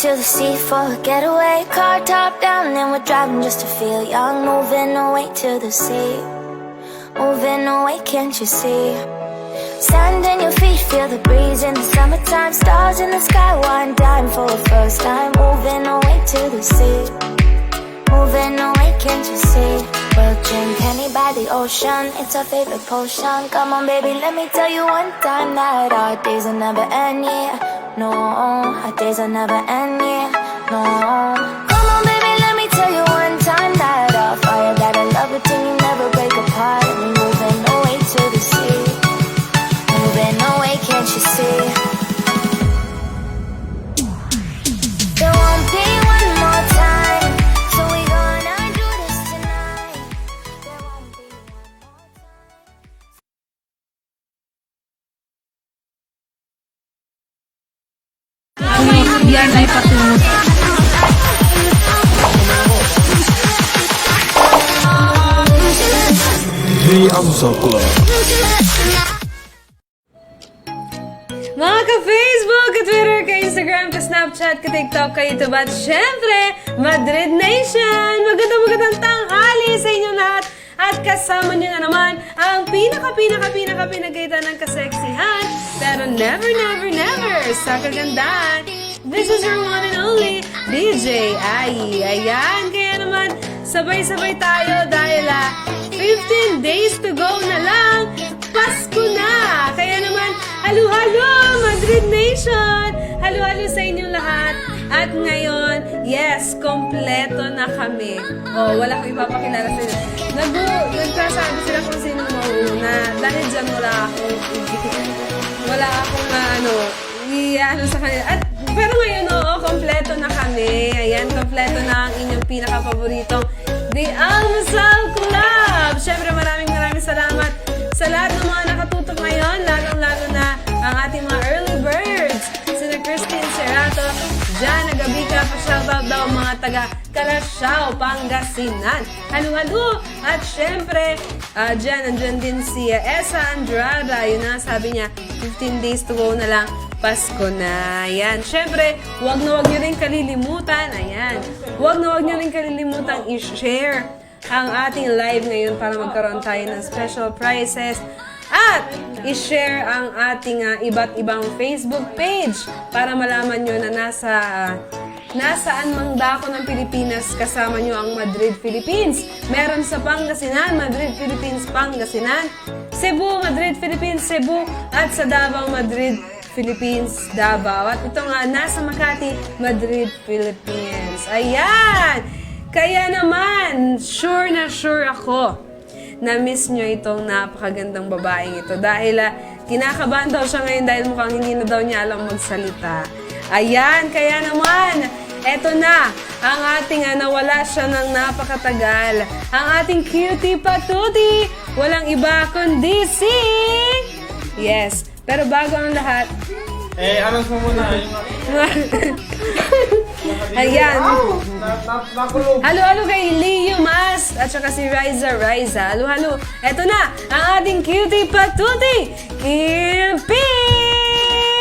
to the sea for a getaway. Car top down and we're driving just to feel young. Moving away to the sea, moving away, can't you see? Sand in your feet, feel the breeze in the summertime. Stars in the sky, one dime for the first time. Moving away to the sea, moving away, can't you see? We'll drink honey by the ocean, it's our favorite potion. Come on baby, let me tell you one time that our days will never end, yeah. No, our days will never end, yeah. No. Come on baby, let me tell you one time that our fire got a love till you never break apart. We're moving away to the sea, moving away, can't you see? There won't be one more time, so we gonna do this tonight. There won't be one more time. Yan ay patungo. The Amsa Club. Mga ka-Facebook, ka-Twitter, ka-Instagram, ka-Snapchat, ka-TikTok, ka-YouTube, at syempre, Madrid Nation! Magandang tanghali sa inyo lahat! At kasama nyo na naman ang pinagkaitan ng kaseksihan, pero never sa kagandahan. This is your one and only DJ Ai. Ayan, kaya naman, sabay-sabay tayo dahil 15 days to go na lang. Pasko na! Kaya naman, halo-halo Madrid Nation! Halo-halo sa inyong lahat. At ngayon, yes, kompleto na kami. Oh, wala akong ipapakilala sa inyo. Nagsasabi sila kung sino mauuna. Dahil dyan wala akong sa kanila. Pero ngayon, kompleto na kami. Ayan, kompleto na ang inyong pinaka-paboritong The Almusal Club! Siyempre, maraming salamat sa lahat ng mga nakatutok ngayon, lalong-lalo na ang ating mga early birds. Sina Christine Cerato, Jana Gabica, pa-shoutout daw mga taga Calasiao, Pangasinan. Halo-halo! At syempre, andyan din si Esa Andrada. Yun na, sabi niya, 15 days to go na lang. Pasko na. Ayan. Siyempre, huwag nyo rin kalilimutan. Ayan. Huwag nyo rin kalilimutan i-share ang ating live ngayon para magkaroon tayo ng special prizes. At i-share ang ating iba't ibang Facebook page para malaman nyo na nasaan mang dako ng Pilipinas kasama nyo ang Madrid, Philippines. Meron sa Pangasinan, Madrid, Philippines, Pangasinan. Cebu, Madrid, Philippines, Cebu. At sa Davao, Madrid, Philippines, Davao. At ito nga, nasa Makati, Madrid, Philippines. Ayan! Kaya naman, sure na sure ako na miss nyo itong napakagandang babaeng ito. Dahil kinakabahan daw siya ngayon dahil mukhang hindi na daw niya alam magsalita. Ayan, kaya naman, eto na, ang ating nawala siya ng napakatagal. Ang ating cutie patuti, walang iba kundi si... Yes, pero bago ang lahat, Anong mo muna? ayan. Halo-halo kay Leo Mas at saka si Riza. Halo-halo. Eto na, ang ating cutie patuti, Kim P!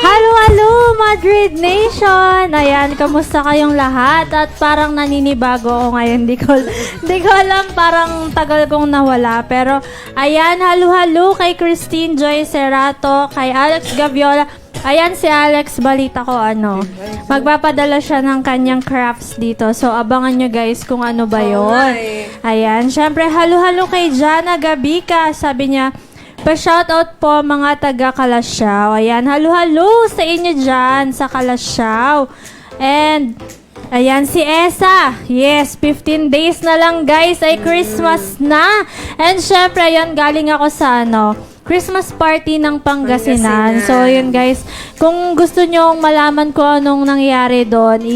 Halo, Madrid Nation! Ayan, kamusta kayong lahat? At parang naninibago ako ngayon. Di ko alam, parang tagal kong nawala. Pero, ayan, halo kay Christine Joy Cerato, kay Alex Gaviola. Ayan si Alex, balita ko magpapadala siya ng kanyang crafts dito. So, abangan nyo guys kung ano ba yun. Ayan, syempre, halo kay Jana Gabica. Sabi niya, pa-shoutout po mga taga Calasiao. Ayan, halo sa inyo dyan sa Calasiao. And, ayan si Esa. Yes, 15 days na lang guys ay Christmas na. And syempre, ayan, galing ako sa Christmas party ng Pangasinan. So, yun guys, kung gusto nyo malaman ko anong nangyari doon,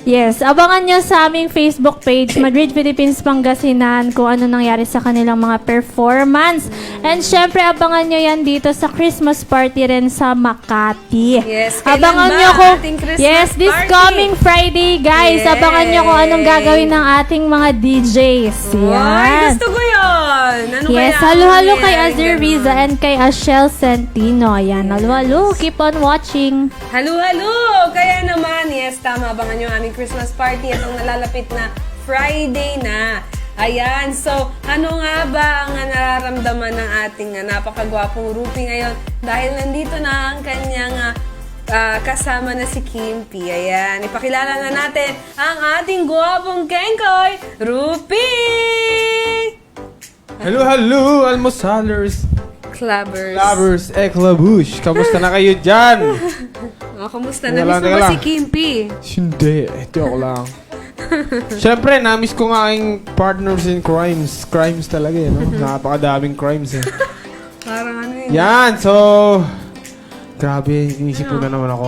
yes, abangan nyo sa aming Facebook page, Madrid, Philippines, Pangasinan, kung ano nangyari sa kanilang mga performance. And syempre, abangan nyo yan dito sa Christmas party rin sa Makati. Yes, abangan nyo kung, yes, this party? Coming Friday, guys. Yes. Abangan nyo kung anong gagawin ng ating mga DJs. Yan. Ay, gusto ko yun! Ano Yes, kaya halo-halo ang kay nangyayari Azir ganun? Riza and kay Ashel Centino. Ayan, halo-halo. Keep on watching. Halo-halo! Kaya naman, yes, tama, abangan nyo ang aming Christmas party at ang nalalapit na Friday na. Ayan, so ano nga ba ang nararamdaman ng ating napakagwapong Rupi ngayon? Dahil nandito na ang kanyang kasama na si Kimpi. Ayan, ipakilala na natin ang ating gwapong Kengkoy, Rupi! Hello, almosalers, Clubbers. lovers, eklabush. Kamusta na kayo dyan? Kamusta? Teka lang, Namiss mo teka ba lang. si Kimpi? Hindi, joke lang. Siyempre, namiss ko nga aking partners in crimes. Crimes talaga eh, no? Napakadaming crimes eh. Parang ano yun? Yan, so... Grabe, inisip ko na naman ako.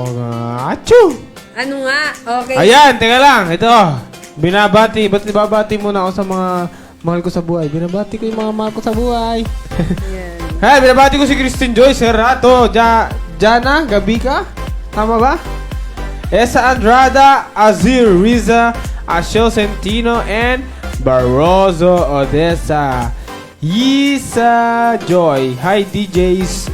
Achoo! Ano nga? Okay. Ayan, teka lang. Ito. Binabati. Ba't ibabati muna ako sa mga mahal ko sa buhay? Binabati ko yung mga mahal ko sa buhay. Ayan. Hey, binabati ko si Christine Joy, Serrato, Jana, Gabika. Tama ba? Esa Andrada, Azir Riza, Ashel Centino, and Barroso Odessa. Yisa Joy. Hi, DJs.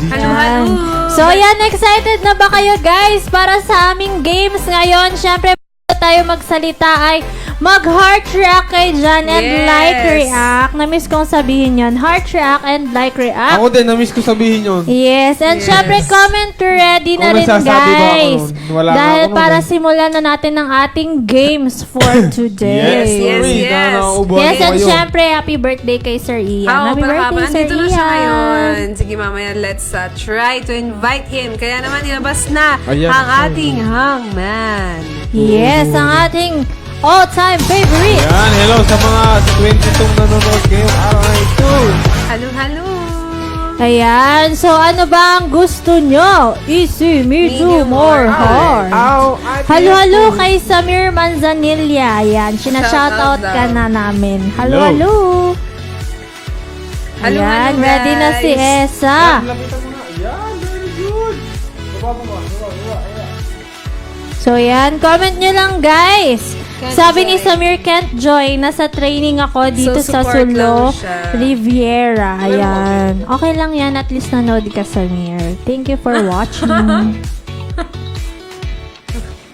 Halo-halo! So, yan, excited na ba kayo guys para sa aming games ngayon? Siyempre, bago tayo magsalita ay mag-heart react kay Jan and Yes. like react. Na-miss kong sabihin yon. Heart react and like react. Ako din, na-miss ko sabihin yun. Yes, and Yes. syempre comment ready na Kung rin nagsasabi ba ako guys. nun? Wala nga Dahil ako nun, para eh. simulan na natin ang ating games for today. Yes, sorry, yes. nauubuan Yes, ko and kayo. syempre, happy birthday kay Sir Ian. Happy birthday, Sir Andito na siya Ian. ngayon. Sige, mamaya, let's try to invite him. Kaya naman, ilabas na Ayan. ang ating hangman. Yes, ang ating all-time favorite. Yan, hello sa mga 22 nanonood ngayong araw na ito. Halo-halo! Ayan, so ano ba ang gusto nyo? Easy, medium, or hard? Ow, Halo-halo kay Samir Manzanilla. Ayan, sinashoutout Shoutout ka daw. na namin. Halo-halo. Halo-halo, Ayan, ready na si guys. Esa. Lapitan mo na. Yan, very good. Baba mo, ayan. So yan, comment nyo lang guys. Kent Sabi ni Joy. Samir Kent Joy, nasa training ako dito So, sa support Sulo, lang siya. Riviera. Ayan. Okay lang yan, at least nanood ka, Samir. Thank you for watching.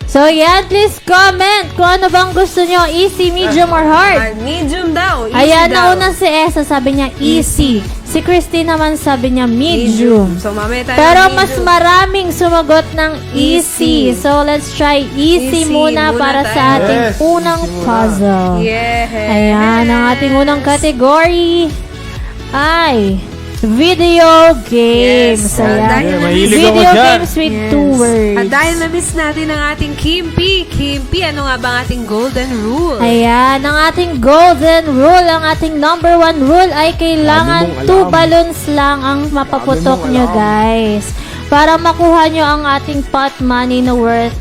So yan, please comment kung ano bang gusto nyo. Easy, medium, or hard? Medium daw. Easy Ayan, daw. nauna si Esa, sabi niya easy. Si Christine naman sabi niya medium. So, mamaya tayo Pero ng mas medium. maraming sumagot ng easy. Easy. So, let's try easy Easy muna muna para tayo. sa ating Yes, unang easy muna. puzzle. Yes. Ayan, ang ating unang category ay video games. Yes. Ayan. Dahil mahilig ako Video dyan. games with two words. At dahil na-miss natin ang ating Kimpi. Kimpi, ano nga ba ang ating golden rule? Ayan, ang ating golden rule, ang ating number 1 rule ay kailangan Dami mong 2 alam. balloons lang ang mapaputok Dami mong nyo, alam. guys. Para makuha nyo ang ating pot money na worth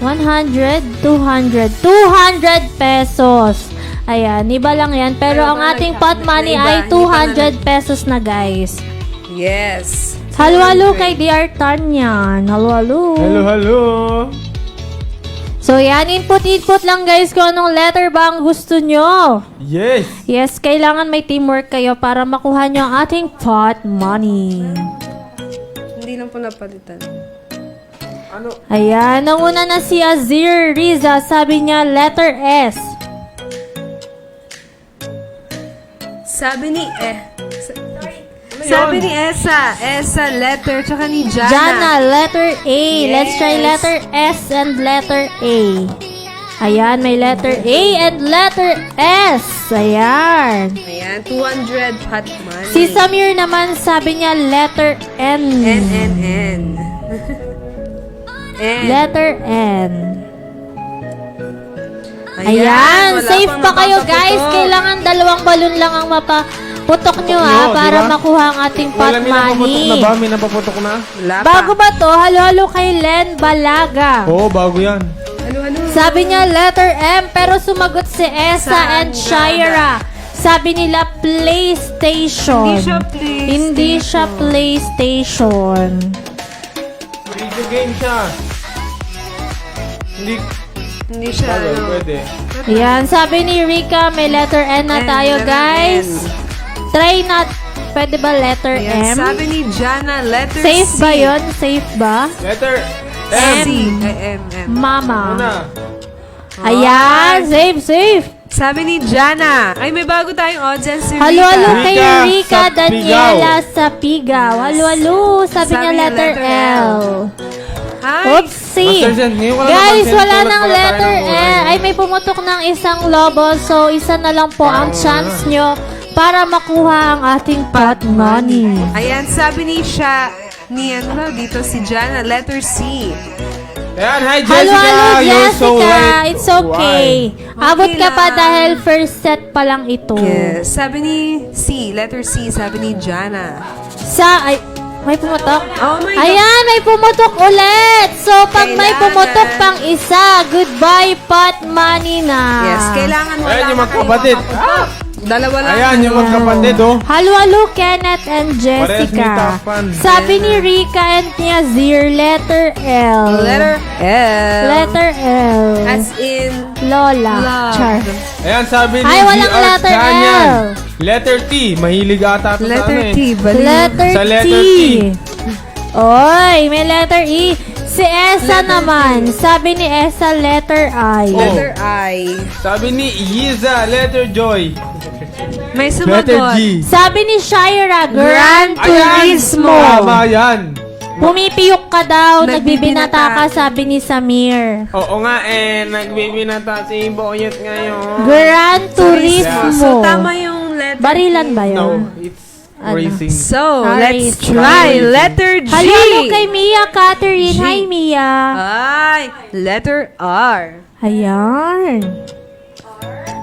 100, 200, 200 pesos. Ayan, iba lang yan. Pero ang ating pot money ay 200 pesos na, guys. Yes. Halo-halo kay DR Tanyan. Halo-halo. Hello. So, yan. Input lang, guys, kung anong letter ba ang gusto nyo. Yes. Yes, kailangan may teamwork kayo para makuha nyo ang ating pot money. Hindi lang po napalitan. Ano? Ayan, nanguna na si Azir Riza. Sabi niya, letter S. Sabi ni Sabi ni Esa letter, tsaka ni Jana. Jana, letter A. Let's try Yes. letter S and letter A. Ayan, may letter A and letter S. Ayan. Ayan, 200 pot money. Si Samir naman, sabi niya, letter N. N. Letter N. Ayan, Ayan, wala safe pang pa kayo mapapaputok. guys. Kailangan 2 balon lang ang mapaputok nyo nyo, para diba? makuha ang ating pot Wala, may napaputok na money. ba? May napaputok na? Wala pa. Bago ba to, halo-halo kay Len Balaga. Oo, bago yan. Halo-halo. Sabi niya letter M pero sumagot si Esa and Shira. Sabi nila PlayStation. Hindi siya PlayStation. Hindi siya PlayStation. Video game siya. Hindi siya, Bagay, pwede. Yan, sabi ni Rika, may letter N na N, tayo letter guys. N. Try not, pwede ba letter Ayan, M? sabi ni Jana, letter Safe C. ba yun? Safe ba? Letter C. M. M. Mama. Una. Ayan, safe. Sabi ni Jana, ay may bago tayong audience si Rika. Halo kay Rika Rika sa Daniela sa Pigaw. Halo, sabi niya niya letter L. Hi. Oopsie. Master Zen, ngayon ko lang Guys, napansin, wala tulad nang pala tayo letter ng oras. L. Ay, may pumutok ng isang lobo. So, isa na lang po ang chance nyo para makuha ang ating pot money. Ayan, sabi ni ano dito si Jana, letter C. Ayan, hi Halo, Jessica. You're so Jessica. late. It's okay. Abot ka pa lang. dahil first set pa lang ito. Yes. Sabi ni C, letter C, sabi ni Jana. Ay, may pumutok? Oh my God. Ayan, may pumutok ulit. So, pag may Kailangan. pumutok pang isa, goodbye pot money na. Yes, kailangan wala Ayan, yung na magkapatid. kayong makaputok. Dalawa lang. Ayan, yung magkapatid, oh. Halo, Kenneth and Parehas may Jessica. tapan. Sabi ni Rika and Niazir, letter L. Letter L. Letter L. As in, Lola. love. Char. Ayan, sabi ni Ay, walang GR letter Canyan. L. Letter T. Mahilig ata ito sa letter ano eh. T. Baliw. Letter Sa letter T. T. Oy, may letter E. Si Esa naman. Sabi ni Esa, letter I. Oh. Letter I. Sabi ni Yiza, letter Joy. May Letter sumagot. G. Sabi ni Shira, Gran Ayan, Turismo. tama yan. Pumipiyok ka daw, Nagbibinata. nagbibinata ka, sabi ni Samir. Oo nga nagbibinata si Boyet ngayon. Gran So, Turismo. tama yung letter Barilan E. ba No, yun? it's Ano? racing. So, Sorry, let's it's try racing. letter G. Halo kay Mia Catherine. G. Hi, Mia. Ay, letter R. Ayan.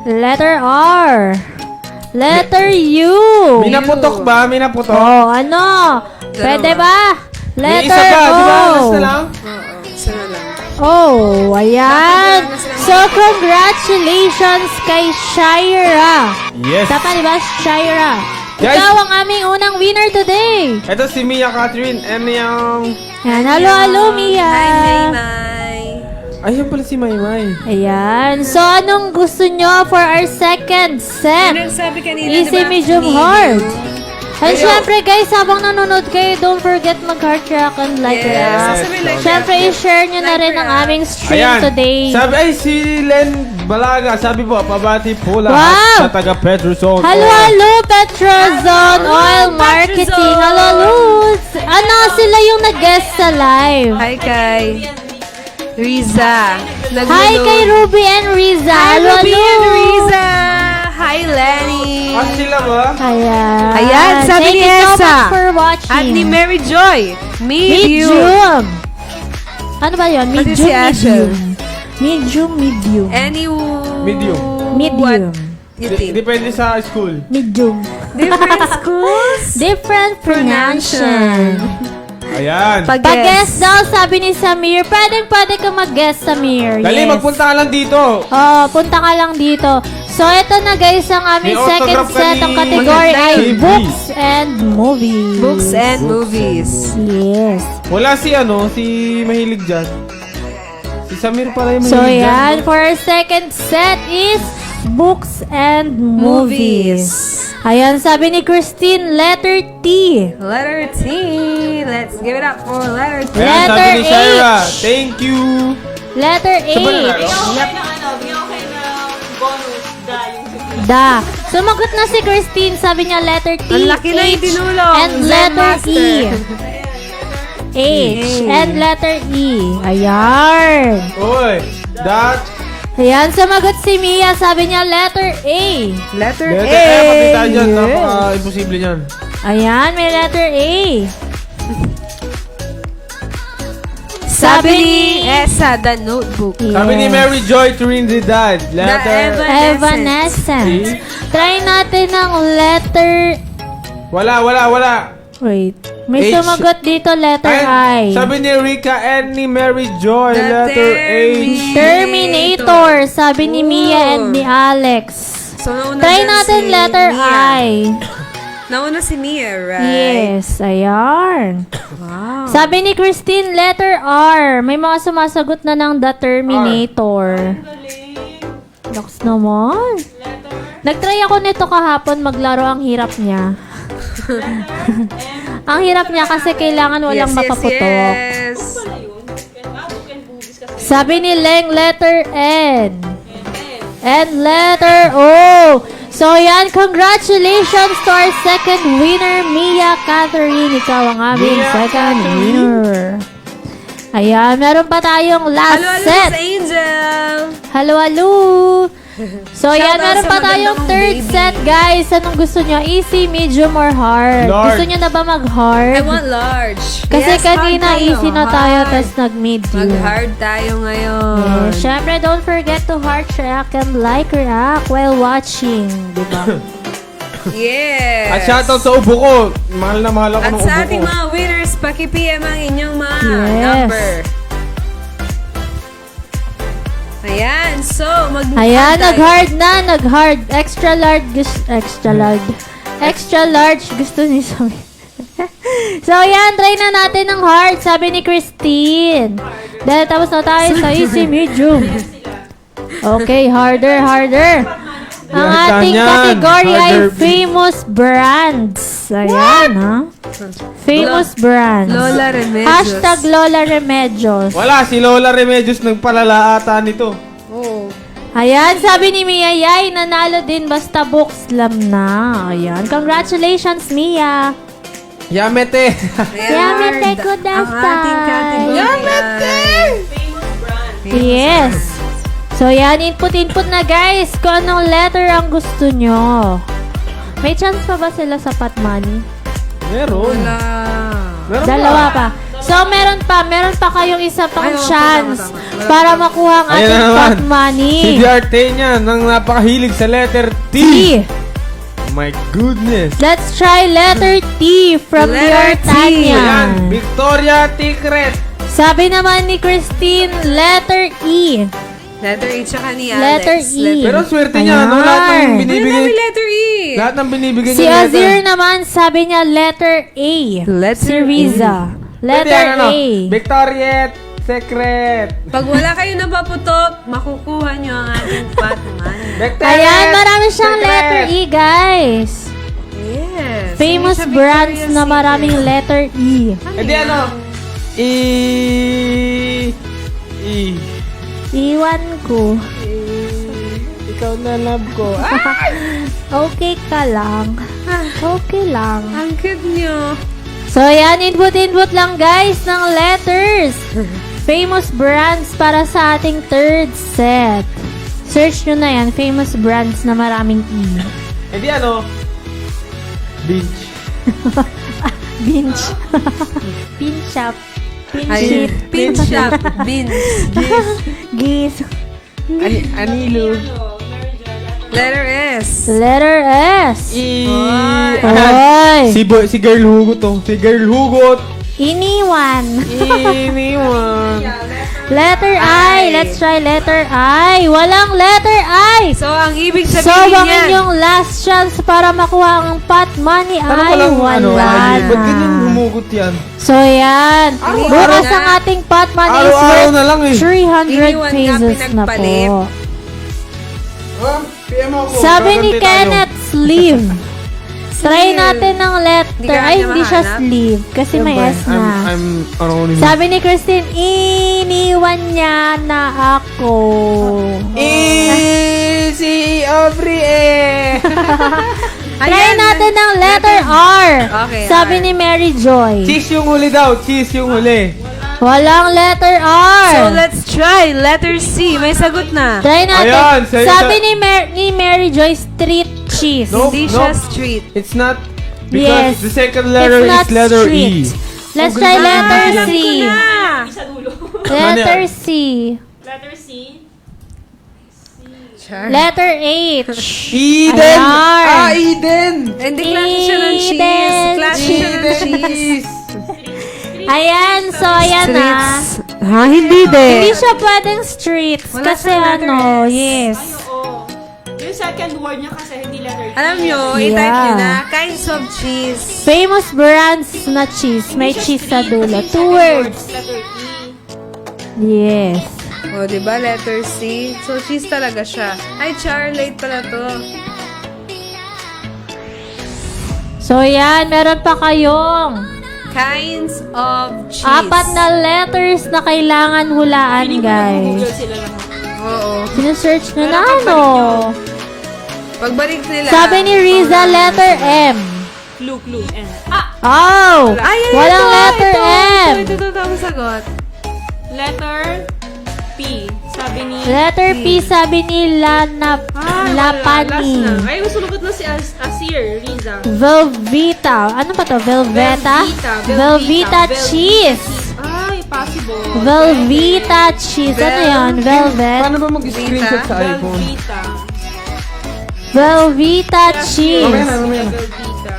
Letter R. Letter U. Minaputok ba? Minaputok? Oh, ano? Pwede ba? May isa Letter pa, di ba? O. Last na lang? Isa na lang. Oh, ayan. So, congratulations kay Shira. Yes. Tama, di ba? Shira. Guys. Ikaw ang aming unang winner today. Ito si Mia Catherine. Ano yung... Yan, halo, Mia. Hi, Maymay. Ayun pala si Maymay. Ayan. So, anong gusto nyo for our second set? Ano sabi kanina, Easy, diba? medium, hard. And syempre guys, habang nanonood kayo, don't forget mag-heart track and like Yes. it. Sabi like Syempre, i-share nyo na rin ang aming stream today. Sabi, ay, si Len Balaga. Sabi po, pabati po lahat Wow. sa taga Petrozone. Halo, Petrozone Oil Marketing. Petrozone. Halo, ano, sila yung nag-guest sa live. Hi kay Riza. Hi kay Ruby and Riza. Hi, Halo, Ruby and Riza. Hi, Lenny. Ah, sila ba? Ayan. Ayan, sabi Thank ni you so Esa. much for watching. At ni Mary Joy. Medium. Medium. Ano ba yun? Pati Medium, si Asher. medium. Any Medium. Medium. What you think? Depende sa school. Medium. Different schools? Different pronunciation. Ayan. Pag-guess daw, sabi ni Samir, pwede ka mag-guess, Samir. Dali, Yes. magpunta ka lang dito. Oh, punta ka lang dito. So, ito na guys, ang aming May second autograph ka set. ni Ang category ay JB. books and movies. Books and movies. Yes. Wala si mahilig dyan. Si Samir pala yung So, mahilig dyan. yan. For our second set is books and movies. Ayan, sabi ni Christine, letter T. Letter T. Let's give it up for letter T. Ayan, sabi Letter ni Shaira, H. thank you. Letter H. Sa Da. Sumagot na si Christine. Sabi niya letter T, Ang laki na yung H, tinulong. and Zen letter Master. E. H and letter E. Ayan. Uy, that Ayan, sumagot si Mia. Sabi niya letter A. Letter A. letter E, makita dyan. Napaka-imposible yan. Ayan, may letter A. Sabi ni Esa, The Notebook. Sabi ni Mary Joy Trinidad, letter... Evanescence. Try natin ng letter... Wala. Wait. May H. sumagot dito letter Ay, I. sabi ni Rika and ni Mary Joy, The letter H. Terminator. Sabi ni Mia and ni Alex. So, nauna Try dyan natin si letter Mia. I. Nauna si Mia, right? Yes, ayan. Wow. Sabi ni Christine, letter R. May mga sumasagot na ng The Terminator. Laks naman. Nag-try ako nito kahapon maglaro, ang hirap niya. Ang hirap niya kasi kailangan walang mapaputok. Yes. Sabi ni Leng, letter N. And letter O. So yan, congratulations to our second winner, Mia Catherine. Ikaw ang aming Mia second Catherine. winner. Ayan, meron pa tayong last Hello, Miss set. Angel. Halo, halo. So yan, Shoutout meron sa pa tayong magandang third baby. set, guys. Anong gusto nyo? Easy, medium, or hard? Large. Gusto nyo na ba mag-hard? I want large. Kasi Yes, kanina hard tayo, easy na tayo, hard. tapos nag-medium. Mag-hard tayo ngayon. Yes. Syempre, don't forget to heart react and like react while watching. Diba? Yes. At shoutout sa ubo ko. Mahal na mahal ako At ng ubo sa ko. ating mga winners, paki-PM ang inyong mga Yes. number. Ayan, so Ayan, nag-hard na. Nag-hard. Extra large. Extra large. Extra large. Gusto ni Sabi. So, ayan. Try na natin ng hard. Sabi ni Christine. Dahil tapos na tayo sa easy medium. Okay, harder, harder. Ang Yan, ating yan. category ay Harder. famous brands. Ayan, ha? Famous brands. Lola Remedios. Hashtag Lola Remedios. Wala, si Lola Remedios nagpalala ata nito. Oh. Ayan, sabi ni Mia, yay, nanalo din basta book slam na. Ayan, congratulations, Mia. Yamete. Ayan, Yamete hard. kudasai. Ang ating category. Yamete! Yes. So, yan, input na guys kung anong letter ang gusto nyo. May chance pa ba sila sa pot money? Meron. Wala. Meron Dalawa pa. So, meron pa kayong isa pang Ay, oo, chance tama, tama. para makuha ang Ayan ating na naman. pot money. Si Diarte niya, nang napakahilig sa letter T. T. My goodness. Let's try letter T from Letter T. Tanya. Ayan, Victoria Ticret. Sabi naman ni Christine, letter E. Letter E tsaka ni Alex. Letter E. Pero swerte niya, no? Lahat ng Ayan. Ano binibigay. namin letter E? Lahat ng binibigay Si niya Azir naman, sabi niya letter A. Letter Si Riza. Letter A. Victoria Secret. Pag wala kayo napaputok, makukuha nyo ang ating pot money. Victoria Ayan, marami siyang Secret. letter E, guys. Yes. Famous May siya brands Victoria's na Secret. maraming letter E. Hindi ano. Iwan ko. Ikaw na love ko. Okay ka lang. Okay lang. Ang cute nyo. So, yan. Input lang, guys, ng letters. Famous brands para sa ating third set. Search nyo na yan. Famous brands na maraming E. Hindi ano. Beach. Binge. Pin shop. Pin Ay, ship. pin shop. Beans. Gis. Anilo. Letter S. Letter S. Oy. Si Girl Hugot to. Si Girl Hugot. Iniwan. Iniwan. Letter I. Let's try letter I. Walang letter I. So, ang ibig So, sabihin ang yan. inyong last chance para makuha ang pot money Tanong ko ay lang wala ano, ba't na. ganyan humugot yan? So, yan. Bukas na. ang ating pot money is Araw-araw worth na lang eh. 300 Iniwan nga, pesos na pinagpalit. po. PM ako. Sabi ni Gagante tayo. Kenneth, sleeve. Try natin ng Hindi letter. ka Ay, niya hindi siya mahanap? sleeve. Kasi may Siyempre, S na. ano ni Sabi ni Christine, iniwan niya na ako. Si Aubrey eh. Try Ayan, natin ng letter R. Okay, Sabi R. ni Mary Joy. Cheese yung huli daw. Cheese yung huli. Walang letter R. So, let's try. Letter C. May sagot na. Try natin. Ayan, Sabi ni Mary Joy, street cheese. No. Hindi siya street. It's not. Yes. Because the second letter It's not is letter street. E. Let's try letter Alam C. ko na. Letter C. Letter H. Eden! Ayan. Eden! Hindi klase siya ng cheese. Eden Klase siya ng cheese. Ayan, so ayan na. Streets. Ha? Hindi din. Hindi siya pwedeng streets. Wala Kasi siyang letter ano, S. yes. Yung second word niya kasi hindi letter T. Alam nyo, Yeah. i-type nyo na. Kinds of cheese. Famous brands na cheese. May cheese sa dulo. 2 words. Letter E. Yes. O, diba? Letter C. So, cheese talaga siya. Ay, Charlotte pala to. So, yan. Meron pa kayong Kinds of cheese. 4 na letters na kailangan hulaan, Google guys. sila lang. Oo. Sinesearch nyo na, Pero ano? Pagbalik nila. Sabi ni Riza, letter M. Clue. And, Oh! Ay, yan, Walang ito, letter M. Ito tamang sagot. letter P. Sabi ni... Letter P, sabi ni Lapani. Last na. Ay, sulugot na si Asir, Riza. Velveeta. Ano ba to? Velveta? Velveeta cheese. Ay, possible. Velveeta cheese. Ano yan? Velvet? Paano ba mag-screenshot sa iPhone? Velveeta. Velveeta cheese. Mamaya na. Velveeta.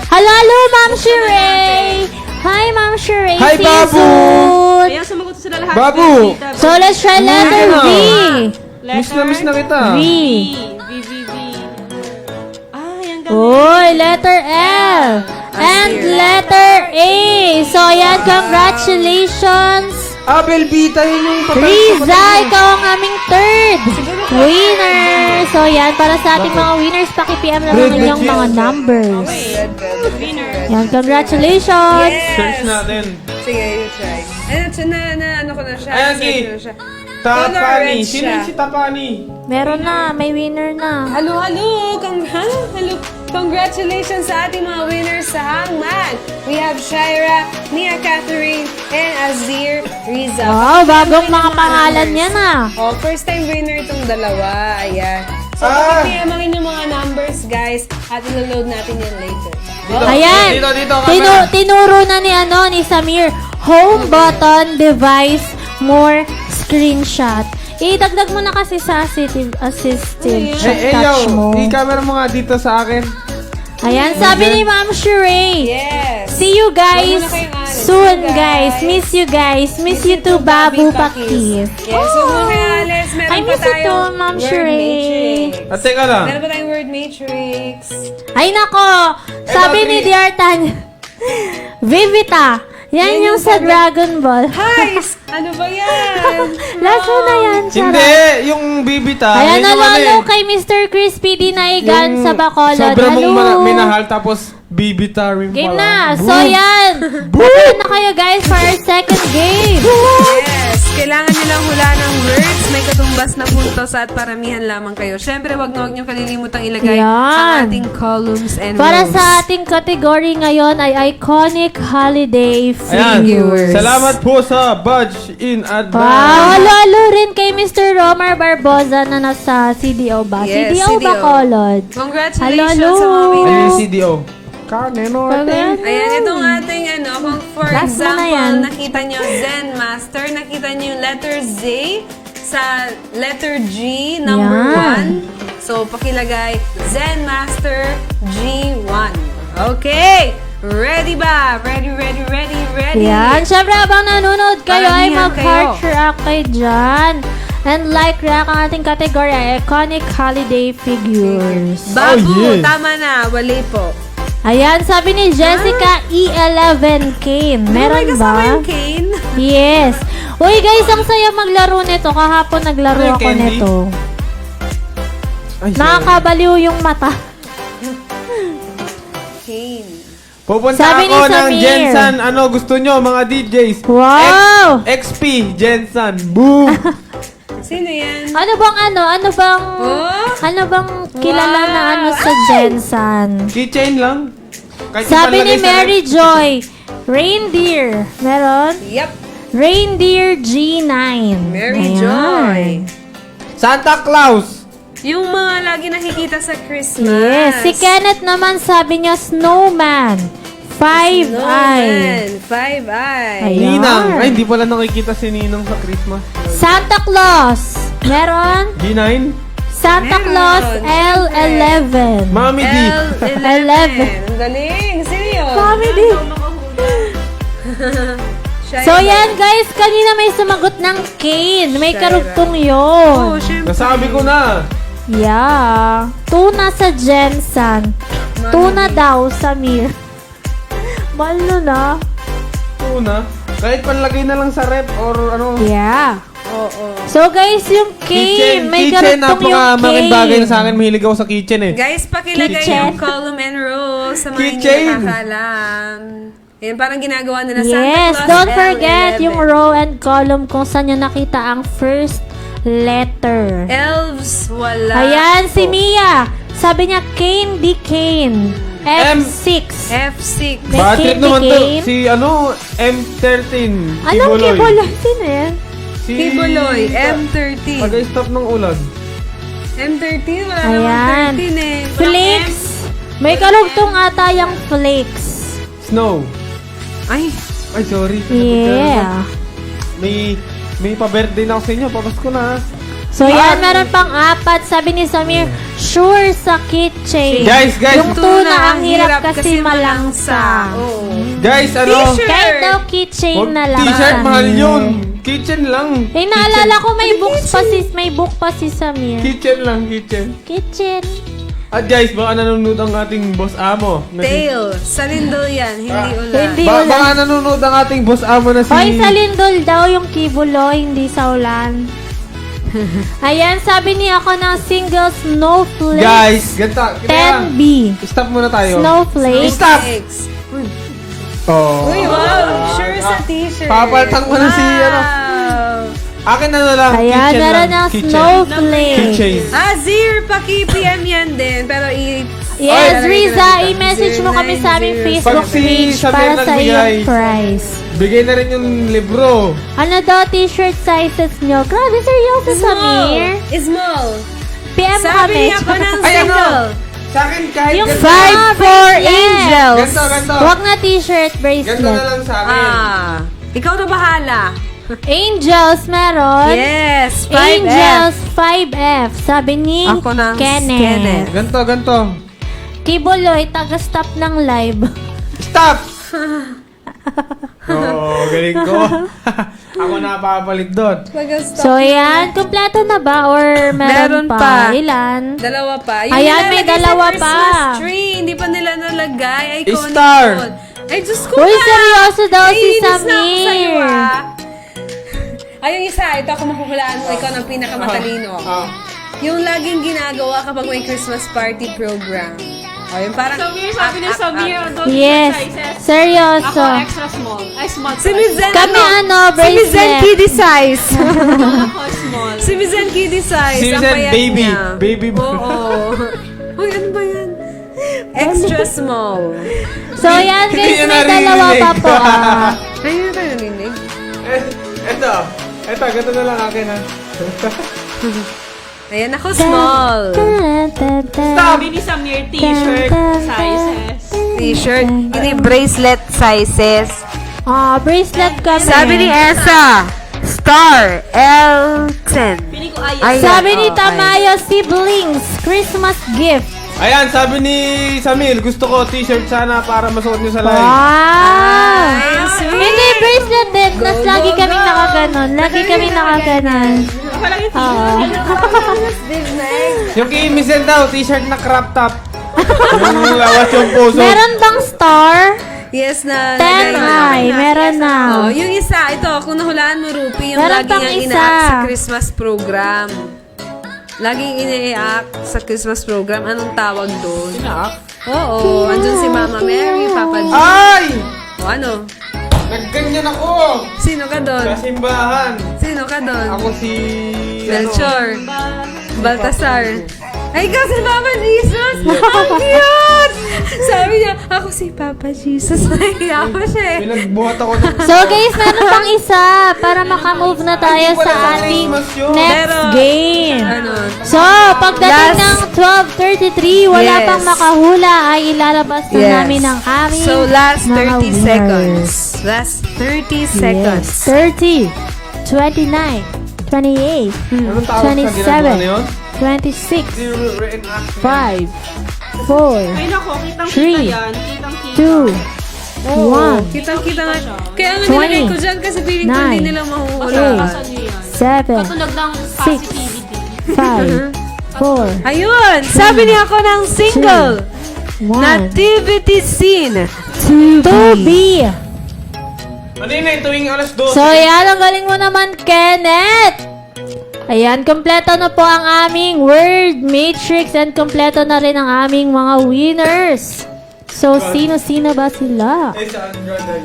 Hello, Ma'am Sheree! Hi, Ma'am Sheree. Hi, See you Babu! soon. Ayan, sumagot sila lahat. Babu! Velveeta. So, let's try letter V. Miss na kita. V. V. Ay, ang galing. Uy, letter L. And letter A. So, yan, congratulations. Velveeta, yun yung Riza, ikaw ang aming third winner. So, yan, para sa ating mga winners, paki-PM naman yung mga numbers. Yan, congratulations. Search natin. Sige, you try. Ano ko na siya. Ayan, Search sige. ko na siya. Tapani. Color red Sino siya. yung si Tapani? Meron na, may winner na. Hello. Congratulations sa ating mga winners sa Hangman. We have Shaira, Nia Catherine, and Azir Riza. Wow, bagong mga pangalan yan ah. Oh, first time winner itong dalawa. Ayan. So, pakipiyamangin yung mga numbers, guys, at ilo-load natin yan later. Ayan, Dito, camera. tinuro na ni Samir, home button, device, more, screenshot. Idagdag mo na kasi sa assistive touch mo. I-camera mo nga dito sa akin. Ayan, sabi ni Ma'am Sheree. Yes! See you guys Huwag muna kayong alis. soon, See you guys. Miss you guys. Miss you too, Babu Pakis. Yes, so mga kaya alis, meron I pa miss you tayong too, Ma'am word Sheree. matrix. At teka lang. Meron pa tayong word matrix. Ay nako, sabi ni Dear Tanya, Vivita. Yan yung sa Dragon Ball. Guys, ano ba yan? Last mo na yan, charot. Hindi, yung bibita. Ayan, yun yung hello eh. kay Mr. Crispy Dinaigan sa Bacolod. Sobra mong Hello. minahal tapos bibita rin Game pala. na. So, yan. Prepare na kayo, guys, for our second game. Yes, kailangan nyo lang hula ng words. May katumbas na puntos at paramihan lamang kayo. Siyempre, wag nyo kalilimutang ilagay Yan. ang ating columns and Para rows. sa ating category ngayon ay iconic holiday Ayan. figures. Salamat po sa badge in advance. Wow, halo rin kay Mr. Romar Barboza na nasa CDO ba? Yes, CDO CDO. Bacolod. Congratulations Hello. sa mga Ano winners. yung CDO? Kane Norte. Ayan, itong ating kung for Last mo na yan. example, nakita nyo Zen Master, nakita nyo yung letter Z sa letter G, number Yan. 1. So, pakilagay Zen Master G1. Okay! Ready ba? Ready? Yan. Syempre, habang nanonood kayo ay Paramihan mag-heart kayo. react kayo dyan. And like react ang ating category ay iconic holiday figures. Babu, Oh, yes. tama na. Wali po. Ayan, sabi ni Jessica E11 Kane. May Meron kasama ba? yung Kane. Yes. Uy guys, ang saya maglaro nito. Kahapon naglaro Ano yung ako candy? nito. Ay, Nakakabaliw yung mata. Kane. Pupunta Sabi ni ako ng Samir. Jensan. Ano gusto nyo mga DJs? Wow! XP Jensan. Boom! Sino yan? Ano bang Oh? ano bang kilala Wow! na ano sa Jensan? Keychain lang. Kahit Sabi ipalagay ni sa- Mary Joy, reindeer. Meron? Yep. Reindeer G9. Mary Ayan. Joy. Santa Claus. Yung mga lagi nakikita sa Christmas. Yes. Si Kenneth naman sabi niya snowman. Five eye. Snowman. 5-eye. Ayan. Ninang. Ay, hindi pala nakikita si Ninang sa Christmas. Santa Claus. Meron? G9? Santa Meron. Claus L11. Mami D. L11. Ang galing. Sino yun? Mami D. Siya So yun. yan guys, kanina may sumagot ng Kane. May Shira. karugtong Oh, yun. syempre. Nasabi ko na. Yeah. Tuna sa Jensan. Tuna daw, Samir. Mahal nun ah. Una. Kahit panlagay na lang sa rep or ano. Yeah. Oo. So guys, yung cane, may Kitchen, karugtong yung napaka-malaking bagay na sa cane. akin. Mahilig ako sa kitchen eh. Guys, pakilagay Kitchen. yung column and row sa mga hindi Kitchen. nakakalam. Yan, parang ginagawa nila Santa Yes, Claus don't L11. forget yung row and column kung saan nyo nakita ang first letter. Elves, wala. Ayan, si Mia. Sabi niya, cane, di cane. F6. F6. May Bad trip cane, naman di to. cane. Si M13. Anong kibuloy? Sino yan? Si Kibuloy, M13. Pag-stop ng ulan. M13, wala Ayan. namang 13 eh. Flakes. May karugtong ata yung flakes. Snow. Ay, Ay, sorry. Yeah. May pa-birthday na ako sa inyo. Papasko na. So yan, meron pang 4. Sabi ni Samir, sure sa kitchen. Guys, Yung tuna, ang hirap kasi malangsa. Oo. Guys, ano? T-shirt. Kahit daw kitchen na lang. T-shirt, mahal Samir. yun. Kitchen lang. Eh, naalala ko may book pa si Samir. Kitchen lang, kitchen. Kitchen. At guys, baka nanonood ang ating boss amo. Tail. Sa lindol yan, hindi ulan. Hindi Baka ulan. nanonood ang ating boss amo na si... Hoy, sa lindol daw yung kibulo, hindi sa ulan. Ayan, sabi niya ako ng single snowflake. Guys, ganda. 10B. Stop muna tayo. Snowflake. Stop! X. Oh. Uy, wow. Sure sa t-shirt. Papalitan ko na si, ano. Akin na lang. Ayan, kitchen meron lang. ng Kitchen. snowflake. Kitchen. Zir, paki-PM yan din. Pero Yes, Ay, Riza, i-message mo kami sa aming 0906. Facebook Pag si page Samir para sa nagbigay. iyong prize. Bigay na rin yung libro. Ano daw t-shirt sizes nyo? Grabe, seryoso, Samir. Small. PM Sabi kami. niya ako ng Ay, ano? single. Sa akin kahit Yung ganito. 5 for angels. Ganito. Huwag na t-shirt, Ganito na bracelet. lang sa akin. Ikaw na bahala. Angels meron. Yes, 5F. Angels 5F. Sabi ni Ako ng Kenneth. Ganito. Kibuloy, taga-stop ng live. Stop! Oo, galing ko. Ako napapalit doon. So, yan. Kompleto na ba? Or meron, Meron pa? pa. Ilan? Dalawa pa. Ayan, may nilalagay sa dalawa Christmas pa. tree. Hindi pa nila nalagay. Iconic Star. yun. Ay, Diyos ko Uy, na. seryoso daw si Naiinis na ako sa'yo, Samir. Ay, yung isa. Ito ako mahuhulaan mo. Ikaw ng pinakamatalino. Yung laging ginagawa kapag may Christmas party program. O, yung parang... Samir, sabi ni Samir, don't Yes. sizes. Seryoso. Ako extra small. Ay, small Si size. Miss Zen, Kami ano, Si Miss Zen bracelet. Kiddy size. Ako small. Si Miss Zen Kiddy size. Si Miss ang Zen payat baby. niya. Baby. Oo. Uy, ano ba yan? Extra small. So, yan Hindi guys, niya may dalawa narinig. pa po. Ay, yun tayo narinig. Ito, ganito na lang akin ha. Ayan ako, small. Sabi ni Samir, t-shirt sizes. T-shirt. Hindi, bracelet sizes. Bracelet kami. Sabi ni Esa, star, L10. Piling ko ayan. Ay, Sabi ni oh, Tamayo, siblings, Christmas gift. Ayan, sabi ni Samir, gusto ko t-shirt sana para masuot nyo sa live. Wow! Ay, sweet. Hindi, bracelet din. Mas Go, lagi go, kaming go. nakaganon. Lagi kami nakaganon. Ako lang yung Oo. Yung kay Miss Zen daw, t-shirt na crop top. Yung lawas yung puso. Meron bang star? Yes na. 10 ay. Meron na. Oh, yung isa, ito, kung nahulaan mo, Rupi, yung Meron lagi pang nga isa. ina-act sa Christmas program. Laging ina-act sa Christmas program. Anong tawag doon? Oo, andun si Mama Mary, Papa G. Ay! O ano? Nagganyan ako! Sino ka doon? Sa simbahan. Sino ka doon? Ako si... Melchor. Baltasar. Ay, ikaw si Papa Jesus! Ang cute! Sabi niya, ako si Papa Jesus. Nahiya ko siya eh. Pinagbuhat ako ng... So guys, meron pang isa para makamove na tayo Ay, sa wala sa ating Christmas yun. next Pero- game. Ano? So, pagdating Last- ng 12:33, wala Yes. pang makahula ay ilalabas na Yes. namin ang aming So, last mga 30 winners. seconds. Last 30 seconds. Yes. 30, 29, 28, Anong tawag sa 27. ginagawa na yun? 26, Zero reenact. 5, 4, Ay, nako, kitang-kita Three. yan. Kitang-kita. 2, Oo. 1, Kitang-kita nga. Kaya nga 20, nilagay ko dyan kasi feeling ko hindi 9, nila mahuhula. eight, Basa niyo yan. 7, Katunog ng Six. positivity. 5, 4, Ayun! Sabi niya ako ng single. 1, Nativity scene. 2B. Ano yun eh, tuwing alas 12. So, ayan, ang galing mo naman, Kenneth! Ayan, kompleto na po ang aming word matrix and kompleto na rin ang aming mga winners. So, sino-sino ba sila?